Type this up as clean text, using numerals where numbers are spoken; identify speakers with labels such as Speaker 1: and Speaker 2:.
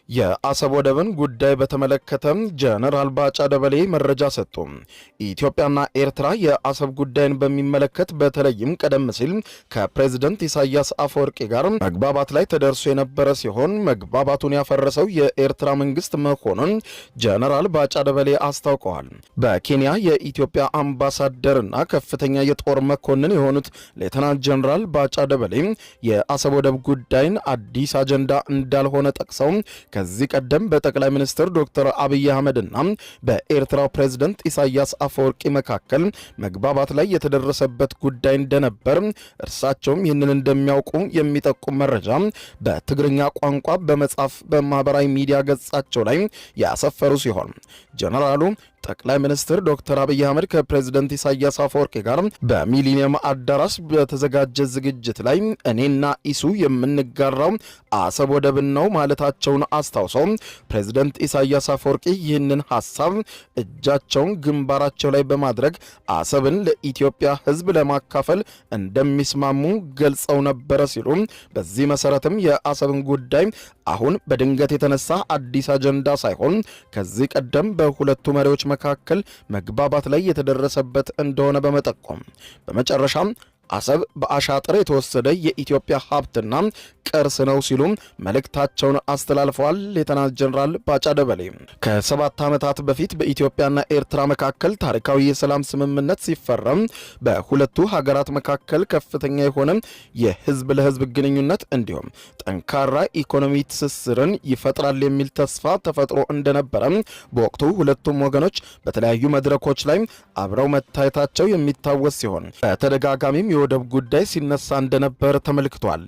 Speaker 1: የአሰብ ወደብን ጉዳይ በተመለከተ ጀነራል ባጫ ደበሌ መረጃ ሰጡ። ኢትዮጵያና ኤርትራ የአሰብ ጉዳይን በሚመለከት በተለይም ቀደም ሲል ከፕሬዝዳንት ኢሳያስ አፈወርቂ ጋር መግባባት ላይ ተደርሶ የነበረ ሲሆን መግባባቱን ያፈረሰው የኤርትራ መንግስት መሆኑን ጀነራል ባጫ ደበሌ አስታውቀዋል። በኬንያ የኢትዮጵያ አምባሳደርና ከፍተኛ የጦር መኮንን የሆኑት ሌተናንት ጀነራል ባጫ ደበሌ የአሰብ ወደብ ጉዳይን አዲስ አጀንዳ እንዳልሆነ ጠቅሰው ከዚህ ቀደም በጠቅላይ ሚኒስትር ዶክተር አብይ አህመድና በኤርትራው ፕሬዝዳንት ኢሳያስ አፈወርቂ መካከል መግባባት ላይ የተደረሰበት ጉዳይ እንደነበር እርሳቸውም ይህንን እንደሚያውቁ የሚጠቁም መረጃ በትግርኛ ቋንቋ በመጻፍ በማህበራዊ ሚዲያ ገጻቸው ላይ ያሰፈሩ ሲሆን ጀነራሉ ጠቅላይ ሚኒስትር ዶክተር አብይ አህመድ ከፕሬዝዳንት ኢሳያስ አፈወርቂ ጋር በሚሊኒየም አዳራሽ በተዘጋጀ ዝግጅት ላይ እኔና ኢሱ የምንጋራው አሰብ ወደብን ነው ማለታቸውን አስታውሰው ፕሬዝዳንት ኢሳያስ አፈወርቂ ይህንን ሐሳብ እጃቸውን ግንባራቸው ላይ በማድረግ አሰብን ለኢትዮጵያ ሕዝብ ለማካፈል እንደሚስማሙ ገልጸው ነበረ ሲሉ በዚህ መሰረትም የአሰብን ጉዳይ አሁን በድንገት የተነሳ አዲስ አጀንዳ ሳይሆን ከዚህ ቀደም በሁለቱ መሪዎች መካከል መግባባት ላይ የተደረሰበት እንደሆነ በመጠቆም በመጨረሻም አሰብ በአሻጥር የተወሰደ የኢትዮጵያ ሀብትና ቅርስ ነው ሲሉ መልእክታቸውን አስተላልፈዋል። ሌተናንት ጀነራል ባጫ ደበሌ ከ7 ዓመታት በፊት በኢትዮጵያና ኤርትራ መካከል ታሪካዊ የሰላም ስምምነት ሲፈረም በሁለቱ ሀገራት መካከል ከፍተኛ የሆነ የህዝብ ለህዝብ ግንኙነት እንዲሁም ጠንካራ ኢኮኖሚ ትስስርን ይፈጥራል የሚል ተስፋ ተፈጥሮ እንደነበረ በወቅቱ ሁለቱም ወገኖች በተለያዩ መድረኮች ላይ አብረው መታየታቸው የሚታወስ ሲሆን በተደጋጋሚም የወደብ ጉዳይ ሲነሳ እንደነበር ተመልክቷል።